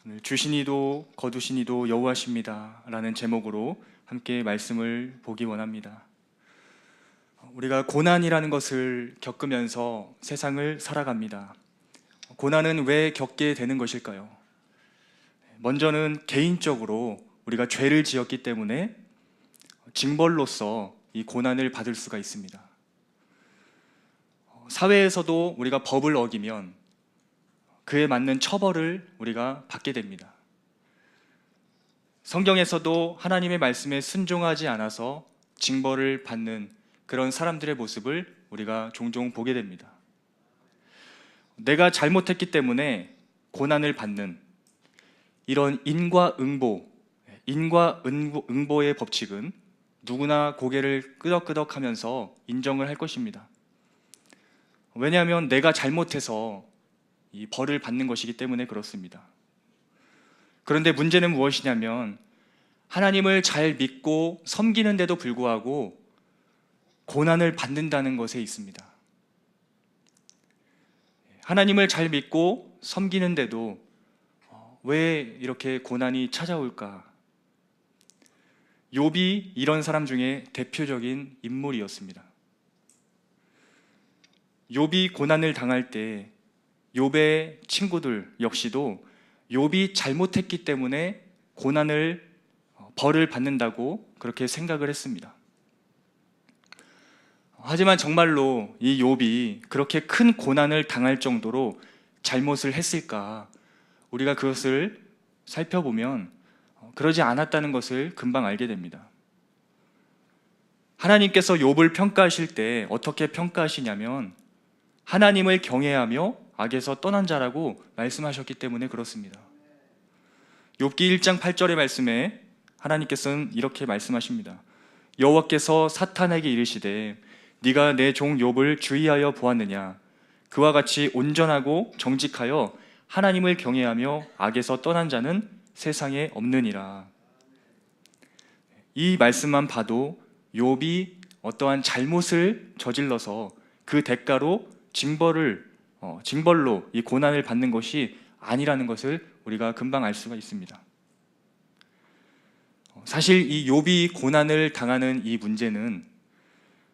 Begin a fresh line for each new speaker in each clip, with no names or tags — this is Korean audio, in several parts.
오늘 주시니도 거두시니도 여호와십니다 라는 제목으로 함께 말씀을 보기 원합니다. 우리가 고난이라는 것을 겪으면서 세상을 살아갑니다. 고난은 왜 겪게 되는 것일까요? 먼저는 개인적으로 우리가 죄를 지었기 때문에 징벌로서 이 고난을 받을 수가 있습니다. 사회에서도 우리가 법을 어기면 그에 맞는 처벌을 우리가 받게 됩니다. 성경에서도 하나님의 말씀에 순종하지 않아서 징벌을 받는 그런 사람들의 모습을 우리가 종종 보게 됩니다. 내가 잘못했기 때문에 고난을 받는 이런 인과응보의 법칙은 누구나 고개를 끄덕끄덕 하면서 인정을 할 것입니다. 왜냐하면 내가 잘못해서 이 벌을 받는 것이기 때문에 그렇습니다. 그런데 문제는 무엇이냐면 하나님을 잘 믿고 섬기는데도 불구하고 고난을 받는다는 것에 있습니다. 하나님을 잘 믿고 섬기는데도 왜 이렇게 고난이 찾아올까? 욥이 이런 사람 중에 대표적인 인물이었습니다. 욥이 고난을 당할 때 욥의 친구들 역시도 욥이 잘못했기 때문에 벌을 받는다고 그렇게 생각을 했습니다. 하지만 정말로 이 욥이 그렇게 큰 고난을 당할 정도로 잘못을 했을까? 우리가 그것을 살펴보면 그러지 않았다는 것을 금방 알게 됩니다. 하나님께서 욥을 평가하실 때 어떻게 평가하시냐면 하나님을 경외하며 악에서 떠난 자라고 말씀하셨기 때문에 그렇습니다. 욥기 1장 8절의 말씀에 하나님께서는 이렇게 말씀하십니다. 여호와께서 사탄에게 이르시되 네가 내 종 욥을 주의하여 보았느냐? 그와 같이 온전하고 정직하여 하나님을 경외하며 악에서 떠난 자는 세상에 없느니라. 이 말씀만 봐도 욥이 어떠한 잘못을 저질러서 그 대가로 징벌로 이 고난을 받는 것이 아니라는 것을 우리가 금방 알 수가 있습니다. 사실 이 욥이 고난을 당하는 이 문제는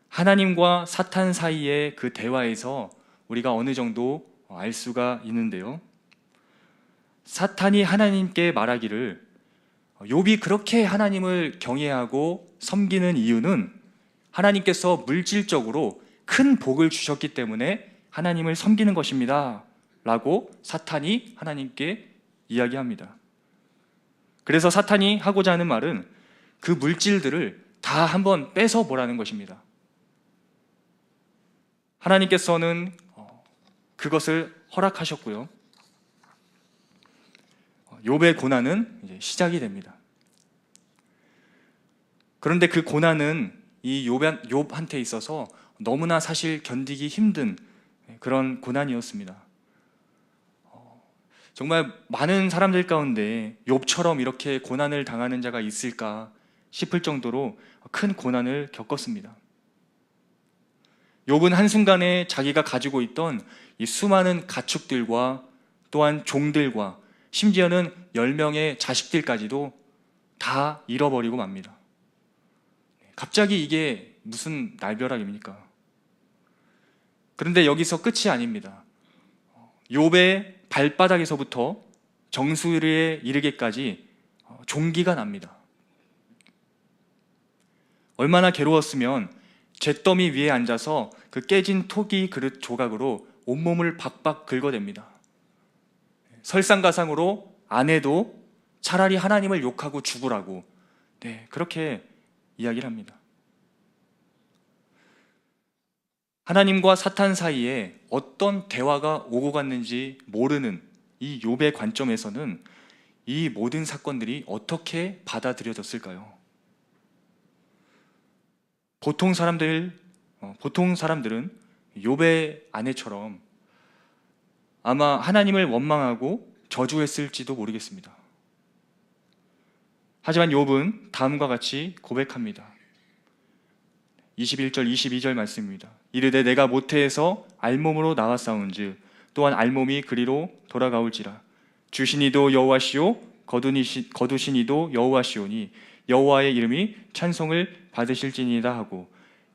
하나님과 사탄 사이의 그 대화에서 우리가 어느 정도 알 수가 있는데요. 사탄이 하나님께 말하기를 욥이 그렇게 하나님을 경외하고 섬기는 이유는 하나님께서 물질적으로 큰 복을 주셨기 때문에 하나님을 섬기는 것입니다 라고 사탄이 하나님께 이야기합니다. 그래서 사탄이 하고자 하는 말은 그 물질들을 다 한번 뺏어 보라는 것입니다. 하나님께서는 그것을 허락하셨고요. 욥의 고난은 이제 시작이 됩니다. 그런데 그 고난은 이 욥한테 있어서 너무나 사실 견디기 힘든 그런 고난이었습니다. 정말 많은 사람들 가운데 욥처럼 이렇게 고난을 당하는 자가 있을까 싶을 정도로 큰 고난을 겪었습니다. 욥은 한순간에 자기가 가지고 있던 이 수많은 가축들과 또한 종들과 심지어는 10명의 자식들까지도 다 잃어버리고 맙니다. 갑자기 이게 무슨 날벼락입니까? 그런데 여기서 끝이 아닙니다. 욥의 발바닥에서부터 정수리에 이르기까지 종기가 납니다. 얼마나 괴로웠으면 잿더미 위에 앉아서 그 깨진 토기 그릇 조각으로 온몸을 박박 긁어댑니다. 설상가상으로 아내도 차라리 하나님을 욕하고 죽으라고 그렇게 이야기를 합니다. 하나님과 사탄 사이에 어떤 대화가 오고 갔는지 모르는 이 욥의 관점에서는 이 모든 사건들이 어떻게 받아들여졌을까요? 보통 사람들은 욥의 아내처럼 아마 하나님을 원망하고 저주했을지도 모르겠습니다. 하지만 욥은 다음과 같이 고백합니다. 21절 22절 말씀입니다. 이르되 내가 모태에서 알몸으로 나왔사온즉 또한 알몸이 그리로 돌아가올지라 주신 이도 여호와시오 거두신 이도 여호와시오니 여호와의 이름이 찬송을 받으실지니이다 하고,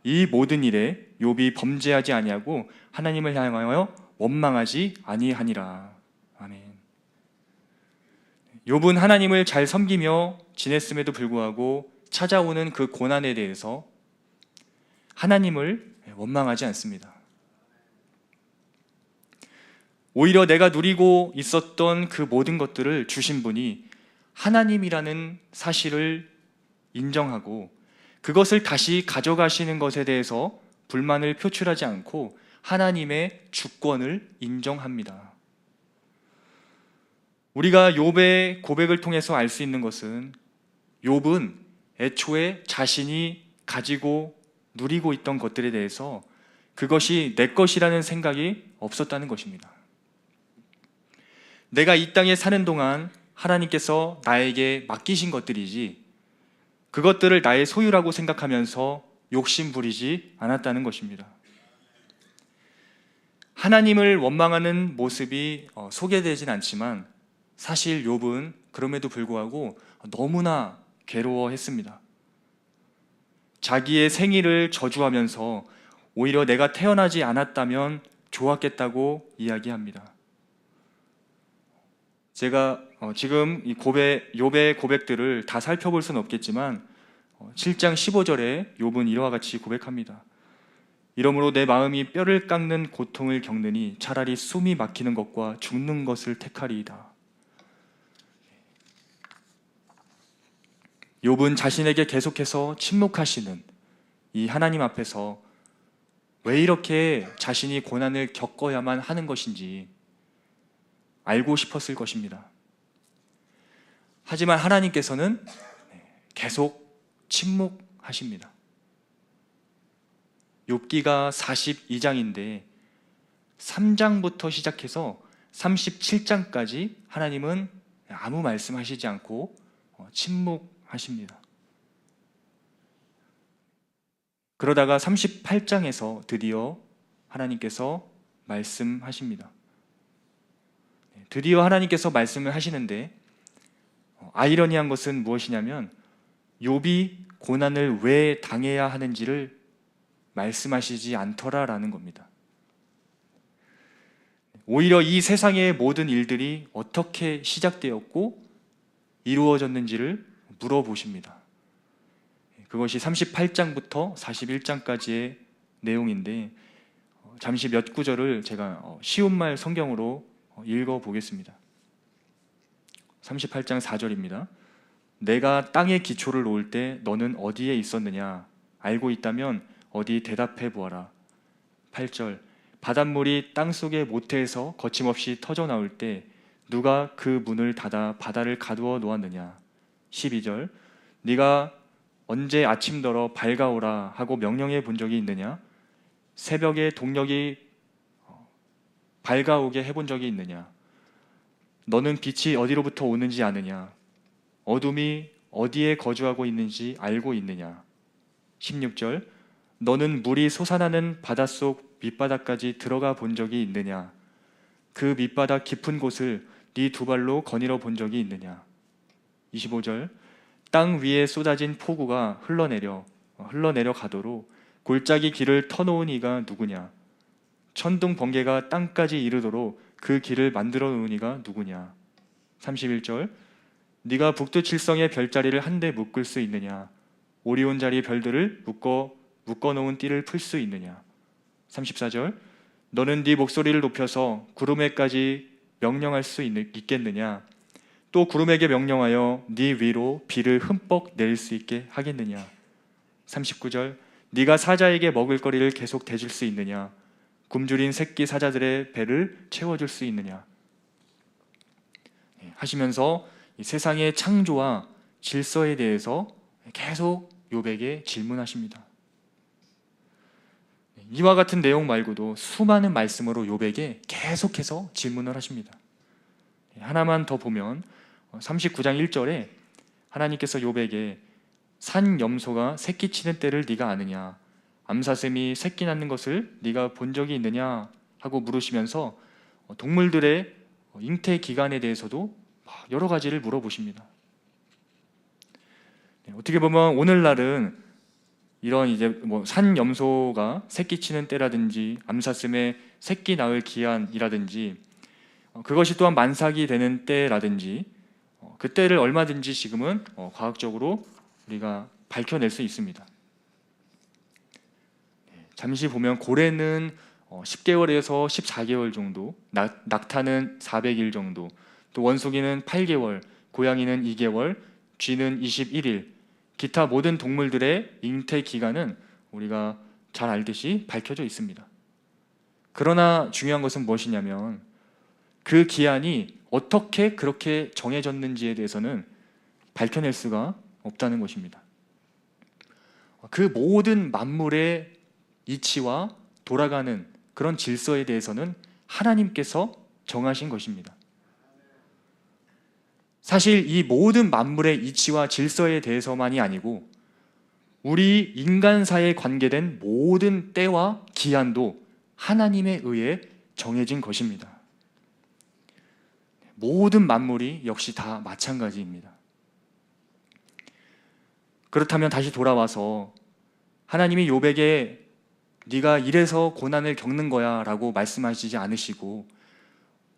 이 모든 일에 욥이 범죄하지 아니하고 하나님을 향하여 원망하지 아니하니라. 아멘. 욥은 하나님을 잘 섬기며 지냈음에도 불구하고 찾아오는 그 고난에 대해서 하나님을 원망하지 않습니다. 오히려 내가 누리고 있었던 그 모든 것들을 주신 분이 하나님이라는 사실을 인정하고 그것을 다시 가져가시는 것에 대해서 불만을 표출하지 않고 하나님의 주권을 인정합니다. 우리가 욥의 고백을 통해서 알 수 있는 것은, 욥은 애초에 자신이 가지고 누리고 있던 것들에 대해서 그것이 내 것이라는 생각이 없었다는 것입니다. 내가 이 땅에 사는 동안 하나님께서 나에게 맡기신 것들이지 그것들을 나의 소유라고 생각하면서 욕심 부리지 않았다는 것입니다. 하나님을 원망하는 모습이 소개되진 않지만 사실 욥은 그럼에도 불구하고 너무나 괴로워했습니다. 자기의 생일을 저주하면서 오히려 내가 태어나지 않았다면 좋았겠다고 이야기합니다. 제가 지금 이 욥의 고백들을 다 살펴볼 수는 없겠지만 7장 15절에 욥은 이와 같이 고백합니다. 이러므로 내 마음이 뼈를 깎는 고통을 겪느니 차라리 숨이 막히는 것과 죽는 것을 택하리이다. 욥은 자신에게 계속해서 침묵하시는 이 하나님 앞에서 왜 이렇게 자신이 고난을 겪어야만 하는 것인지 알고 싶었을 것입니다. 하지만 하나님께서는 계속 침묵하십니다. 욥기가 42장인데 3장부터 시작해서 37장까지 하나님은 아무 말씀하시지 않고 침묵하십니다. 그러다가 38장에서 드디어 하나님께서 말씀하십니다. 드디어 하나님께서 말씀을 하시는데 아이러니한 것은 무엇이냐면 욥이 고난을 왜 당해야 하는지를 말씀하시지 않더라라는 겁니다. 오히려 이 세상의 모든 일들이 어떻게 시작되었고 이루어졌는지를 물어보십니다. 그것이 38장부터 41장까지의 내용인데 잠시 몇 구절을 제가 쉬운 말 성경으로 읽어보겠습니다. 38장 4절입니다. 내가 땅에 기초를 놓을 때 너는 어디에 있었느냐? 알고 있다면 어디 대답해 보아라. 8절 바닷물이 땅속의 모태에서 거침없이 터져 나올 때 누가 그 문을 닫아 바다를 가두어 놓았느냐? 12절 네가 언제 아침더러 밝아오라 하고 명령해 본 적이 있느냐? 새벽에 동력이 밝아오게 해본 적이 있느냐? 너는 빛이 어디로부터 오는지 아느냐? 어둠이 어디에 거주하고 있는지 알고 있느냐? 16절 너는 물이 솟아나는 바닷속 밑바닥까지 들어가 본 적이 있느냐? 그 밑바닥 깊은 곳을 네 두 발로 거닐어 본 적이 있느냐? 25절 땅 위에 쏟아진 폭우가 흘러내려 가도록 골짜기 길을 터놓은 이가 누구냐? 천둥 번개가 땅까지 이르도록 그 길을 만들어 놓은 이가 누구냐? 31절 네가 북두 칠성의 별자리를 한데 묶을 수 있느냐? 오리온 자리 별들을 묶어 놓은 띠를 풀 수 있느냐? 34절 너는 네 목소리를 높여서 구름에까지 명령할 수 있겠느냐? 또 구름에게 명령하여 네 위로 비를 흠뻑 내릴 수 있게 하겠느냐? 39절 네가 사자에게 먹을 거리를 계속 대줄 수 있느냐? 굶주린 새끼 사자들의 배를 채워줄 수 있느냐? 하시면서 이 세상의 창조와 질서에 대해서 계속 욥에게 질문하십니다. 이와 같은 내용 말고도 수많은 말씀으로 욥에게 계속해서 질문을 하십니다. 하나만 더 보면 39장 1절에 하나님께서 욥에게 산 염소가 새끼 치는 때를 네가 아느냐? 암사슴이 새끼 낳는 것을 네가 본 적이 있느냐? 하고 물으시면서 동물들의 잉태 기간에 대해서도 여러 가지를 물어보십니다. 어떻게 보면 오늘날은 이런 이제 뭐 산염소가 새끼 치는 때라든지 암사슴의 새끼 낳을 기한이라든지 그것이 또한 만삭이 되는 때라든지 그 때를 얼마든지 지금은 과학적으로 우리가 밝혀낼 수 있습니다. 잠시 보면 고래는 10개월에서 14개월 정도, 낙타는 400일 정도, 또 원숭이는 8개월, 고양이는 2개월, 쥐는 21일, 기타 모든 동물들의 잉태 기간은 우리가 잘 알듯이 밝혀져 있습니다. 그러나 중요한 것은 무엇이냐면 그 기한이 어떻게 그렇게 정해졌는지에 대해서는 밝혀낼 수가 없다는 것입니다. 그 모든 만물의 이치와 돌아가는 그런 질서에 대해서는 하나님께서 정하신 것입니다. 사실 이 모든 만물의 이치와 질서에 대해서만이 아니고 우리 인간사에 관계된 모든 때와 기한도 하나님에 의해 정해진 것입니다. 모든 만물이 역시 다 마찬가지입니다. 그렇다면 다시 돌아와서 하나님이 욥에게 네가 이래서 고난을 겪는 거야 라고 말씀하시지 않으시고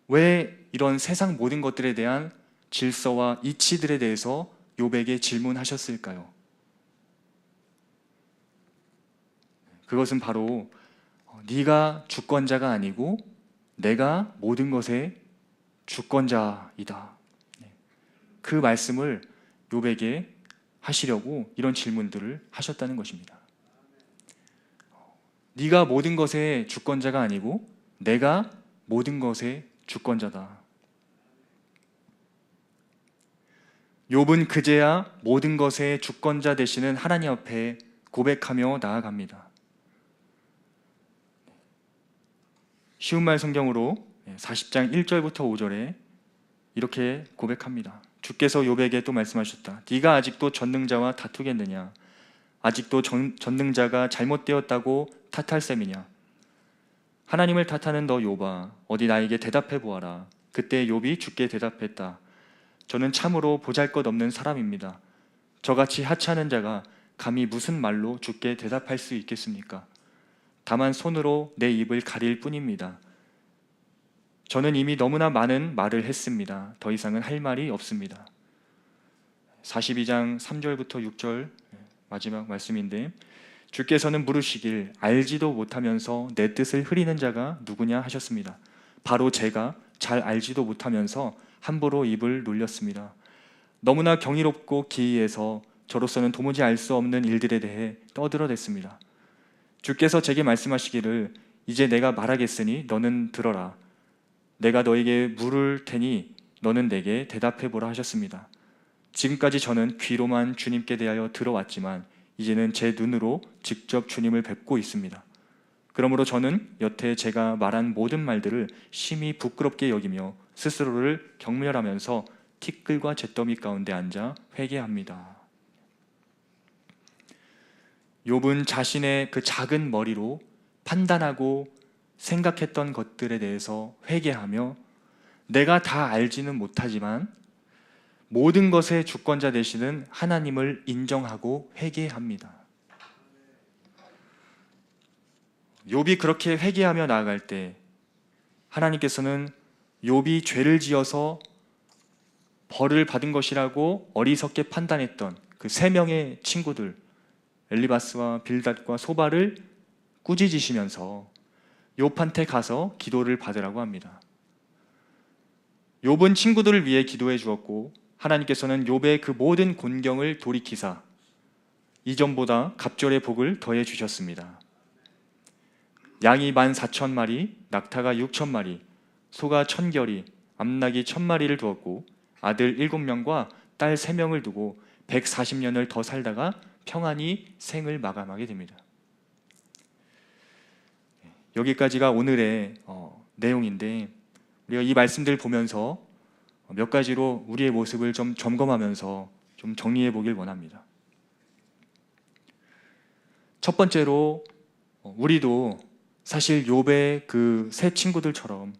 왜 이런 세상 모든 것들에 대한 질서와 이치들에 대해서 욥에게 질문하셨을까요? 그것은 바로 네가 주권자가 아니고 내가 모든 것의 주권자이다. 그 말씀을 욥에게 하시려고 이런 질문들을 하셨다는 것입니다. 네가 모든 것의 주권자가 아니고 내가 모든 것의 주권자다. 욥은 그제야 모든 것의 주권자 되시는 하나님 앞에 고백하며 나아갑니다. 쉬운 말 성경으로 40장 1절부터 5절에 이렇게 고백합니다. 주께서 욥에게 또 말씀하셨다. 네가 아직도 전능자와 다투겠느냐? 아직도 전능자가 잘못되었다고 탓할 셈이냐? 하나님을 탓하는 너 욥아, 어디 나에게 대답해 보아라. 그때 욥이 주께 대답했다. 저는 참으로 보잘것없는 사람입니다. 저같이 하찮은 자가 감히 무슨 말로 주께 대답할 수 있겠습니까? 다만 손으로 내 입을 가릴 뿐입니다. 저는 이미 너무나 많은 말을 했습니다. 더 이상은 할 말이 없습니다. 42장 3절부터 6절 마지막 말씀인데 주께서는 물으시길 알지도 못하면서 내 뜻을 흐리는 자가 누구냐 하셨습니다. 바로 제가 잘 알지도 못하면서 함부로 입을 놀렸습니다. 너무나 경이롭고 기이해서 저로서는 도무지 알 수 없는 일들에 대해 떠들어댔습니다. 주께서 제게 말씀하시기를 이제 내가 말하겠으니 너는 들어라. 내가 너에게 물을 테니 너는 내게 대답해 보라 하셨습니다. 지금까지 저는 귀로만 주님께 대하여 들어왔지만 이제는 제 눈으로 직접 주님을 뵙고 있습니다. 그러므로 저는 여태 제가 말한 모든 말들을 심히 부끄럽게 여기며 스스로를 경멸하면서 티끌과 잿더미 가운데 앉아 회개합니다. 욥은 자신의 그 작은 머리로 판단하고 생각했던 것들에 대해서 회개하며 내가 다 알지는 못하지만 모든 것의 주권자 되시는 하나님을 인정하고 회개합니다. 욥이 그렇게 회개하며 나아갈 때 하나님께서는 욥이 죄를 지어서 벌을 받은 것이라고 어리석게 판단했던 그 세 명의 친구들 엘리바스와 빌닷과 소바를 꾸짖으시면서 욥한테 가서 기도를 받으라고 합니다. 욥은 친구들을 위해 기도해 주었고 하나님께서는 욥의 그 모든 곤경을 돌이키사 이전보다 갑절의 복을 더해 주셨습니다. 양이 14,000마리, 낙타가 6,000마리, 소가 1,000결이, 암낙이 1,000마리를 두었고 아들 7명과 딸 3명을 두고 140년을 더 살다가 평안히 생을 마감하게 됩니다. 여기까지가 오늘의 내용인데 우리가 이 말씀들 보면서 몇 가지로 우리의 모습을 좀 점검하면서 좀 정리해 보길 원합니다. 첫 번째로 우리도 사실 욥의 그 세 친구들처럼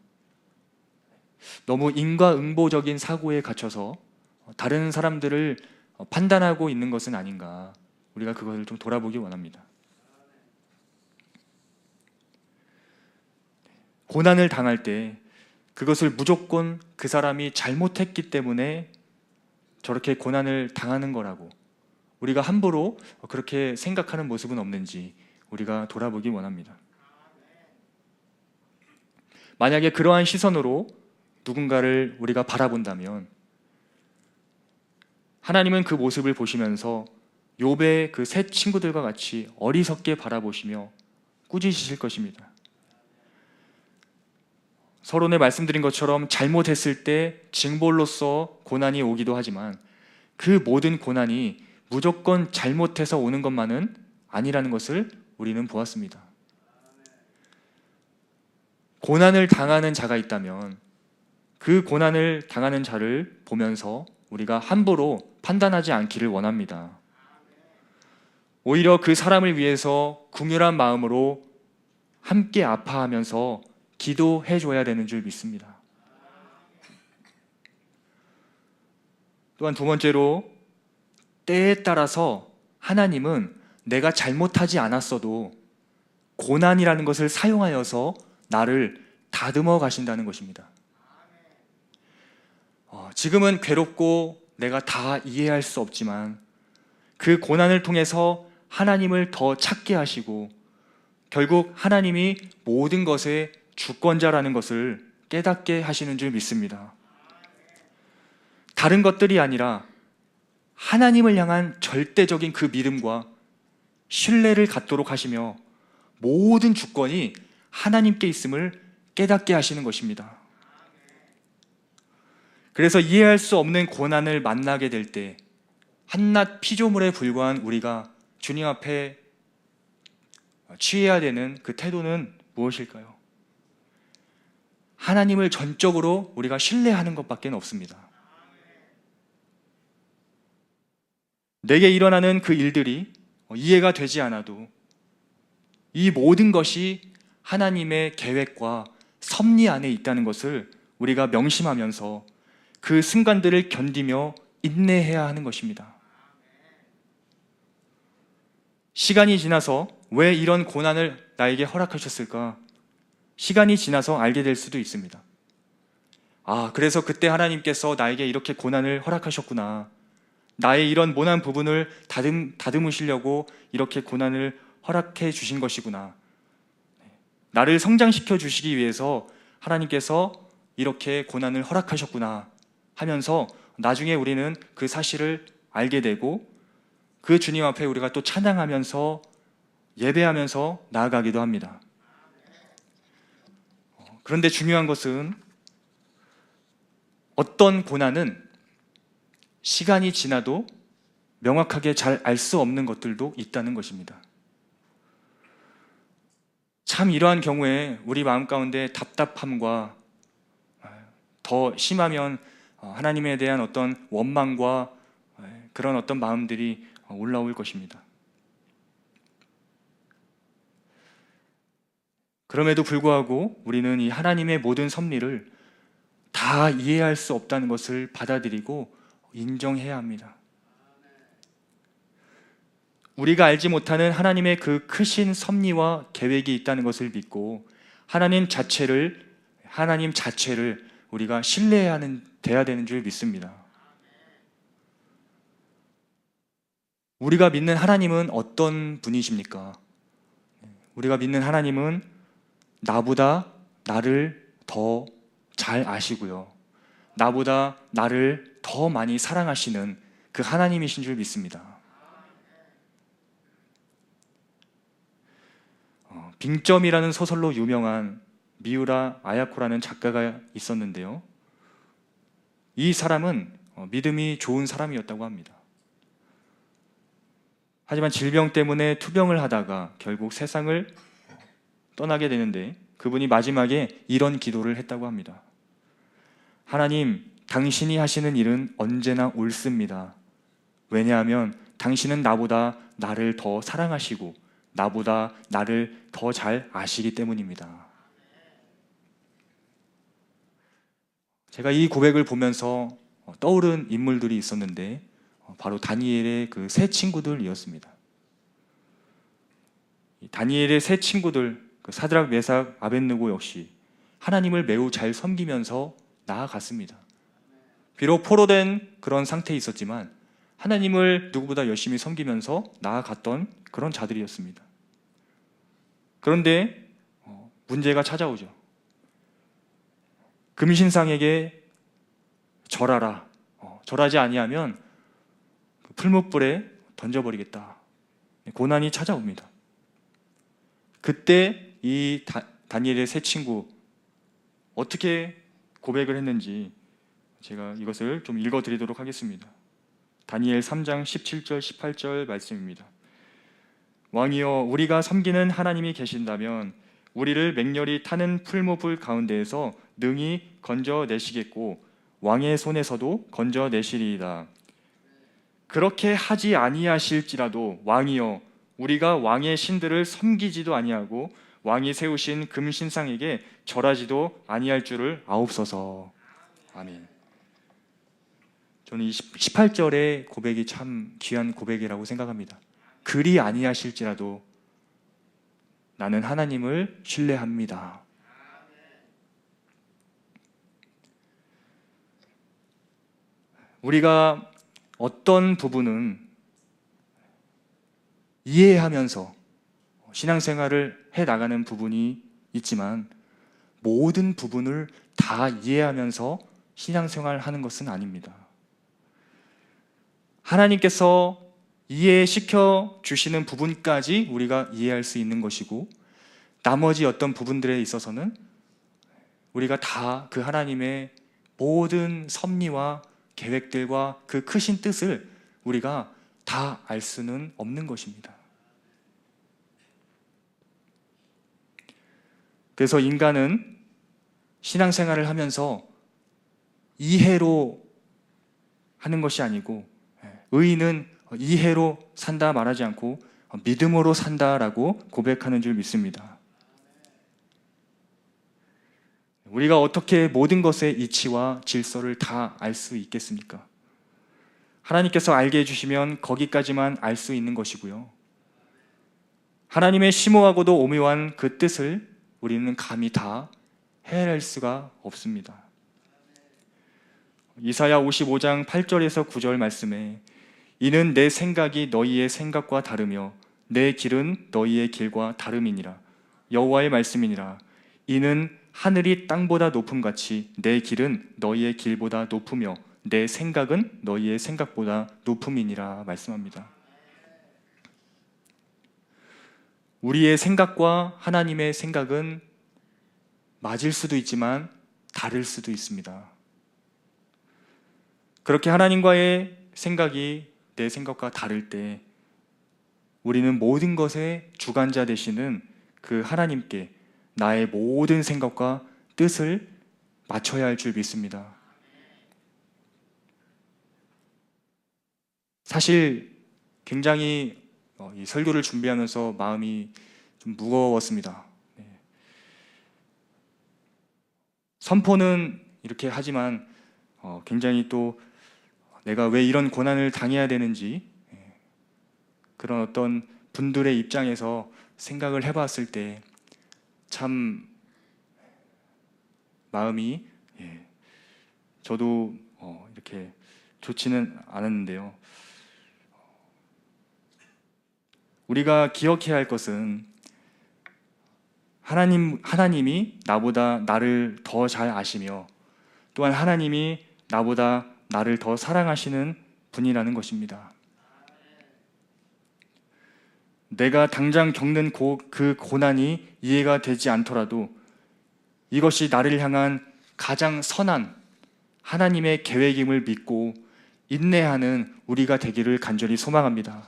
너무 인과응보적인 사고에 갇혀서 다른 사람들을 판단하고 있는 것은 아닌가, 우리가 그것을 좀 돌아보기 원합니다. 고난을 당할 때 그것을 무조건 그 사람이 잘못했기 때문에 저렇게 고난을 당하는 거라고 우리가 함부로 그렇게 생각하는 모습은 없는지 우리가 돌아보기 원합니다. 만약에 그러한 시선으로 누군가를 우리가 바라본다면 하나님은 그 모습을 보시면서 욥의 그 세 친구들과 같이 어리석게 바라보시며 꾸짖으실 것입니다. 서론에 말씀드린 것처럼 잘못했을 때 징벌로서 고난이 오기도 하지만 그 모든 고난이 무조건 잘못해서 오는 것만은 아니라는 것을 우리는 보았습니다. 고난을 당하는 자가 있다면 그 고난을 당하는 자를 보면서 우리가 함부로 판단하지 않기를 원합니다. 오히려 그 사람을 위해서 긍휼한 마음으로 함께 아파하면서 기도해 줘야 되는 줄 믿습니다. 또한 두 번째로, 때에 따라서 하나님은 내가 잘못하지 않았어도 고난이라는 것을 사용하여서 나를 다듬어 가신다는 것입니다. 지금은 괴롭고 내가 다 이해할 수 없지만 그 고난을 통해서 하나님을 더 찾게 하시고 결국 하나님이 모든 것의 주권자라는 것을 깨닫게 하시는 줄 믿습니다. 다른 것들이 아니라 하나님을 향한 절대적인 그 믿음과 신뢰를 갖도록 하시며 모든 주권이 하나님께 있음을 깨닫게 하시는 것입니다. 그래서 이해할 수 없는 고난을 만나게 될 때 한낱 피조물에 불과한 우리가 주님 앞에 취해야 되는 그 태도는 무엇일까요? 하나님을 전적으로 우리가 신뢰하는 것밖에 없습니다. 내게 일어나는 그 일들이 이해가 되지 않아도 이 모든 것이 하나님의 계획과 섭리 안에 있다는 것을 우리가 명심하면서 그 순간들을 견디며 인내해야 하는 것입니다. 시간이 지나서 왜 이런 고난을 나에게 허락하셨을까? 시간이 지나서 알게 될 수도 있습니다. 그래서 그때 하나님께서 나에게 이렇게 고난을 허락하셨구나. 나의 이런 모난 부분을 다듬으시려고 이렇게 고난을 허락해 주신 것이구나. 나를 성장시켜 주시기 위해서 하나님께서 이렇게 고난을 허락하셨구나 하면서 나중에 우리는 그 사실을 알게 되고 그 주님 앞에 우리가 또 찬양하면서 예배하면서 나아가기도 합니다. 그런데 중요한 것은 어떤 고난은 시간이 지나도 명확하게 잘 알 수 없는 것들도 있다는 것입니다. 참 이러한 경우에 우리 마음 가운데 답답함과 더 심하면 하나님에 대한 어떤 원망과 그런 어떤 마음들이 올라올 것입니다. 그럼에도 불구하고 우리는 이 하나님의 모든 섭리를 다 이해할 수 없다는 것을 받아들이고 인정해야 합니다. 우리가 알지 못하는 하나님의 그 크신 섭리와 계획이 있다는 것을 믿고 하나님 자체를 우리가 신뢰해야 되는 줄 믿습니다. 우리가 믿는 하나님은 어떤 분이십니까? 우리가 믿는 하나님은 나보다 나를 더 잘 아시고요. 나보다 나를 더 많이 사랑하시는 그 하나님이신 줄 믿습니다. 빙점이라는 소설로 유명한 미우라 아야코라는 작가가 있었는데요. 이 사람은 믿음이 좋은 사람이었다고 합니다. 하지만 질병 때문에 투병을 하다가 결국 세상을 떠나게 되는데 그분이 마지막에 이런 기도를 했다고 합니다. 하나님, 당신이 하시는 일은 언제나 옳습니다. 왜냐하면 당신은 나보다 나를 더 사랑하시고 나보다 나를 더 잘 아시기 때문입니다. 제가 이 고백을 보면서 떠오른 인물들이 있었는데 바로 다니엘의 그 세 친구들이었습니다. 다니엘의 세 친구들, 그 사드락, 메삭, 아벳느고 역시 하나님을 매우 잘 섬기면서 나아갔습니다. 비록 포로된 그런 상태에 있었지만 하나님을 누구보다 열심히 섬기면서 나아갔던 그런 자들이었습니다. 그런데 문제가 찾아오죠. 금신상에게 절하라. 절하지 아니하면 풀무불에 던져버리겠다. 고난이 찾아옵니다. 그때 이 다니엘의 세 친구 어떻게 고백을 했는지 제가 이것을 좀 읽어드리도록 하겠습니다. 다니엘 3장 17절 18절 말씀입니다. 왕이여, 우리가 섬기는 하나님이 계신다면 우리를 맹렬히 타는 풀무불 가운데에서 능히 건져내시겠고 왕의 손에서도 건져내시리이다. 그렇게 하지 아니하실지라도 왕이여, 우리가 왕의 신들을 섬기지도 아니하고 왕이 세우신 금신상에게 절하지도 아니할 줄을 아옵소서. 아멘. 저는 이 18절의 고백이 참 귀한 고백이라고 생각합니다. 그리 아니하실지라도 나는 하나님을 신뢰합니다. 우리가 어떤 부분은 이해하면서 신앙생활을 해나가는 부분이 있지만 모든 부분을 다 이해하면서 신앙생활을 하는 것은 아닙니다. 하나님께서 이해시켜 주시는 부분까지 우리가 이해할 수 있는 것이고 나머지 어떤 부분들에 있어서는 우리가 다 그 하나님의 모든 섭리와 계획들과 그 크신 뜻을 우리가 다 알 수는 없는 것입니다. 그래서 인간은 신앙생활을 하면서 이해로 하는 것이 아니고 의인은 이해로 산다 말하지 않고 믿음으로 산다라고 고백하는 줄 믿습니다. 우리가 어떻게 모든 것의 이치와 질서를 다 알 수 있겠습니까? 하나님께서 알게 해주시면 거기까지만 알 수 있는 것이고요. 하나님의 심오하고도 오묘한 그 뜻을 우리는 감히 다 헤아릴 수가 없습니다. 이사야 55장 8절에서 9절 말씀에 이는 내 생각이 너희의 생각과 다르며 내 길은 너희의 길과 다름이니라. 여호와의 말씀이니라. 이는 하늘이 땅보다 높음같이 내 길은 너희의 길보다 높으며 내 생각은 너희의 생각보다 높음이니라 말씀합니다. 우리의 생각과 하나님의 생각은 맞을 수도 있지만 다를 수도 있습니다. 그렇게 하나님과의 생각이 내 생각과 다를 때 우리는 모든 것의 주관자 되시는 그 하나님께 나의 모든 생각과 뜻을 맞춰야 할 줄 믿습니다. 사실 굉장히 이 설교를 준비하면서 마음이 좀 무거웠습니다. 선포는 이렇게 하지만 굉장히 또 내가 왜 이런 고난을 당해야 되는지 그런 어떤 분들의 입장에서 생각을 해봤을 때 참 마음이 저도 이렇게 좋지는 않았는데요. 우리가 기억해야 할 것은 하나님이 나보다 나를 더 잘 아시며 또한 하나님이 나보다 나를 더 사랑하시는 분이라는 것입니다. 내가 당장 겪는 그 고난이 이해가 되지 않더라도 이것이 나를 향한 가장 선한 하나님의 계획임을 믿고 인내하는 우리가 되기를 간절히 소망합니다.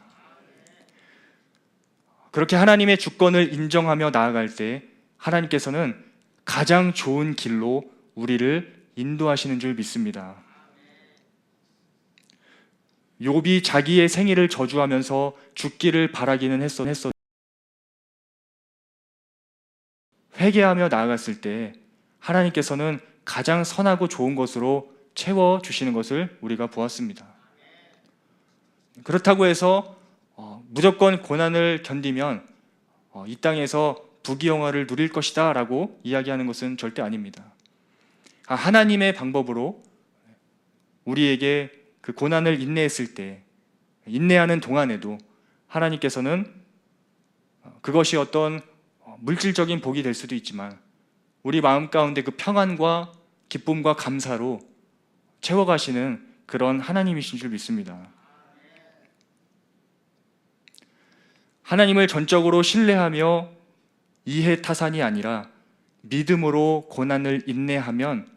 그렇게 하나님의 주권을 인정하며 나아갈 때 하나님께서는 가장 좋은 길로 우리를 인도하시는 줄 믿습니다. 욥이 자기의 생애를 저주하면서 죽기를 바라기는 했어. 회개하며 나아갔을 때 하나님께서는 가장 선하고 좋은 것으로 채워주시는 것을 우리가 보았습니다. 그렇다고 해서 무조건 고난을 견디면 이 땅에서 부귀영화를 누릴 것이다 라고 이야기하는 것은 절대 아닙니다. 하나님의 방법으로 우리에게 그 고난을 인내했을 때, 인내하는 동안에도 하나님께서는 그것이 어떤 물질적인 복이 될 수도 있지만 우리 마음 가운데 그 평안과 기쁨과 감사로 채워가시는 그런 하나님이신 줄 믿습니다. 하나님을 전적으로 신뢰하며 이해타산이 아니라 믿음으로 고난을 인내하면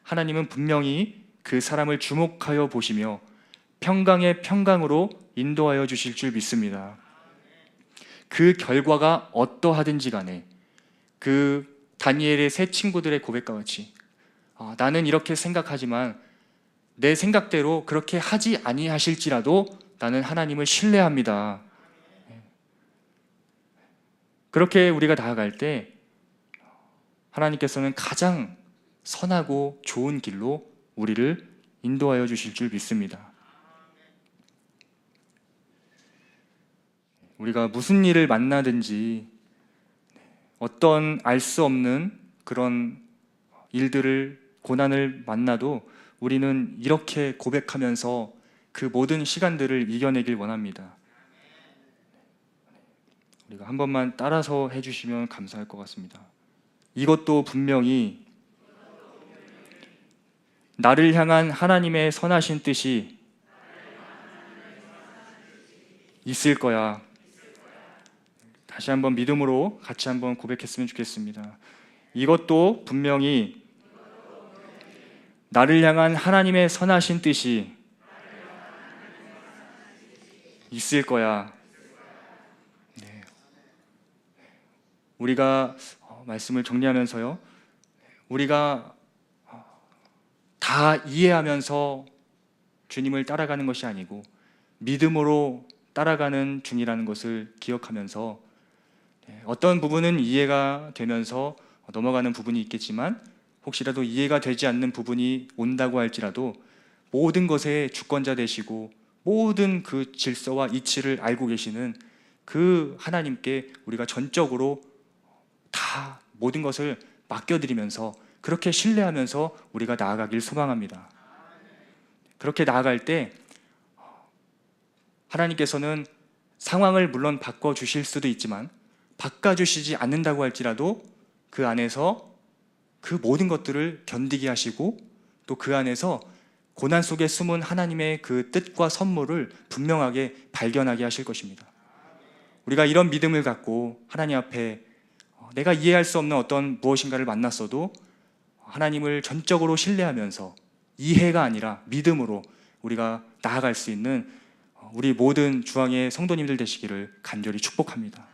하나님은 분명히 그 사람을 주목하여 보시며 평강의 평강으로 인도하여 주실 줄 믿습니다. 그 결과가 어떠하든지 간에 그 다니엘의 세 친구들의 고백과 같이 나는 이렇게 생각하지만 내 생각대로 그렇게 하지 아니하실지라도 나는 하나님을 신뢰합니다. 그렇게 우리가 나아갈 때 하나님께서는 가장 선하고 좋은 길로 우리를 인도하여 주실 줄 믿습니다. 우리가 무슨 일을 만나든지 어떤 알 수 없는 그런 일들을, 고난을 만나도 우리는 이렇게 고백하면서 그 모든 시간들을 이겨내길 원합니다. 우리가 한 번만 따라서 해주시면 감사할 것 같습니다. 이것도 분명히 나를 향한 하나님의 선하신 뜻이 있을 거야. 다시 한번 믿음으로 같이 한번 고백했으면 좋겠습니다. 이것도 분명히 나를 향한 하나님의 선하신 뜻이 있을 거야. 네. 우리가 말씀을 정리하면서요, 우리가 다 이해하면서 주님을 따라가는 것이 아니고 믿음으로 따라가는 중이라는 것을 기억하면서 어떤 부분은 이해가 되면서 넘어가는 부분이 있겠지만 혹시라도 이해가 되지 않는 부분이 온다고 할지라도 모든 것의 주권자 되시고 모든 그 질서와 이치를 알고 계시는 그 하나님께 우리가 전적으로 다 모든 것을 맡겨드리면서 그렇게 신뢰하면서 우리가 나아가길 소망합니다. 그렇게 나아갈 때 하나님께서는 상황을 물론 바꿔주실 수도 있지만 바꿔주시지 않는다고 할지라도 그 안에서 그 모든 것들을 견디게 하시고 또 그 안에서 고난 속에 숨은 하나님의 그 뜻과 선물을 분명하게 발견하게 하실 것입니다. 우리가 이런 믿음을 갖고 하나님 앞에 내가 이해할 수 없는 어떤 무엇인가를 만났어도 하나님을 전적으로 신뢰하면서 이해가 아니라 믿음으로 우리가 나아갈 수 있는 우리 모든 주왕의 성도님들 되시기를 간절히 축복합니다.